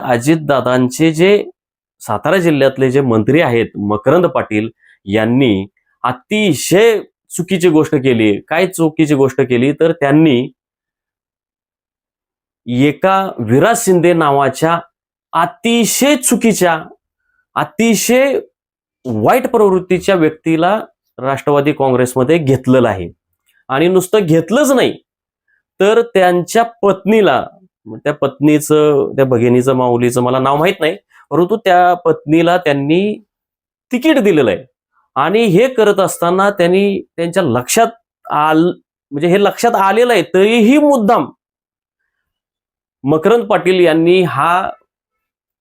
अजितदादांचे जे सातारा जिल्ह्यातले जे मंत्री आहेत मकरंद पाटील यांनी अतिशय चुकीची गोष्ट केली. काय चुकीची गोष्ट केली तर त्यांनी एका विराज शिंदे नावाच्या अतिशय चुकीच्या अतिशय वाईट प्रवृत्तीच्या व्यक्तीला राष्ट्रवादी काँग्रेसमध्ये घेतलेलं आहे. आणि नुसतं घेतलंच नाही तर त्यांच्या पत्नीला, त्या पत्नीचं, त्या भगिनीचं, माऊलीचं मला नाव माहित नाही, परंतु त्या पत्नीला त्यांनी तिकीट दिलेलं आहे. आणि हे करत असताना त्यांनी त्यांच्या लक्षात म्हणजे हे लक्षात आलेलं आहे तरीही मुद्दाम मकरंद पाटील यांनी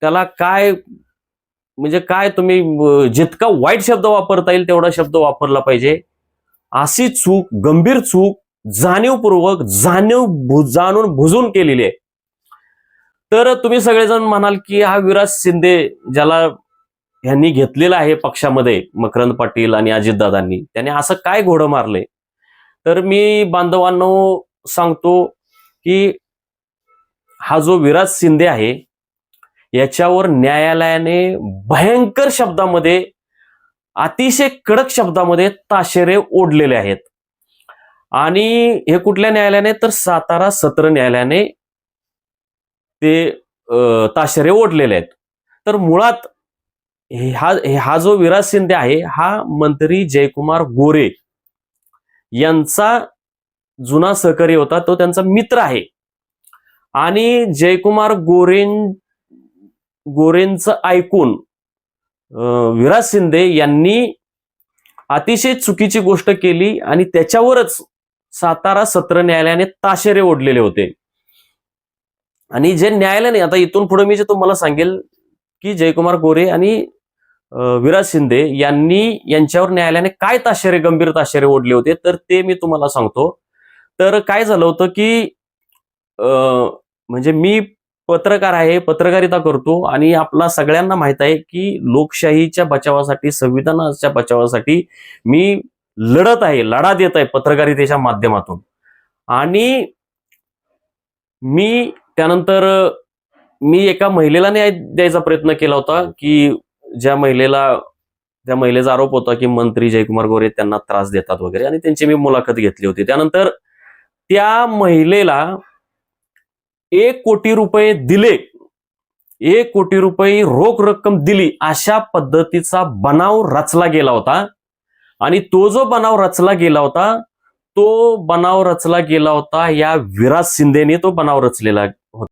त्याला काय म्हणजे काय तुम्ही जितका वाईट शब्द वापरता येईल तेवढा शब्द वापरला पाहिजे. अशी चूक, गंभीर चूक जाणीवपूर्वक जाणून बुजून केलेली आहे. तर तुम्ही सगळेजण म्हणाल की हा विराज शिंदे ज्याला यांनी घेतलेला आहे पक्षामध्ये, मकरंद पाटील आणि अजितदादांनी, त्याने असं काय घोडं मारले. तर मी बांधवांनो सांगतो की हा जो विराज शिंदे आहे याच्यावर न्यायालयाने भयंकर शब्दामध्ये, अतिशय कडक शब्दामध्ये ताशेरे ओढलेले आहेत. आणि हे कुठल्या न्यायालयाने तर सातारा सत्र न्यायालयाने ते ताशेरे ओढलेले आहेत. तर मुळात हा जो विराज शिंदे आहे हा मंत्री जयकुमार गोरे यांचा जुना सहकारी होता, तो त्यांचा मित्र आहे. आणि जयकुमार गोरेंचं ऐकून विराज शिंदे यांनी अतिशय चुकीची गोष्ट केली आणि त्याच्यावरच सातारा सत्र न्यायालयाने ताशेरे ओढलेले होते. आणि जे न्यायालयाने, आता इथून पुढे मी जे तुम्हाला सांगेल की जयकुमार गोरे आणि विराज शिंदे यांच्यावर न्यायालयाने काय ताशेरे, गंभीर ताशेरे ओढले होते तर ते मी तुम्हाला सांगतो. तर काय झालं होतं की म्हणजे मी पत्रकार आहे, पत्रकारिता करतो आणि आपला सगळ्यांना माहित आहे की लोकशाहीच्या बचावासाठी, संविधानाच्या बचावासाठी मी लढत आहे, लढा देत आहे पत्रकारितेच्या माध्यमातून. आणि त्यानंतर मी एका महिलेला न्याय द्यायचा प्रयत्न केला होता की ज्या महिलेचा आरोप होता की मंत्री जयकुमार गोरे त्यांना त्रास देतात वगैरे, आणि त्यांची मी मुलाखत घेतली होती. त्यानंतर त्या महिलेला 1 कोटी रुपये दिले, 1 कोटी रुपये रोख रक्कम दिली, अशा पद्धतीचा बनाव रचला गेला होता. आणि तो जो बनाव रचला गेला होता या विराज शिंदेने तो बनाव रचलेला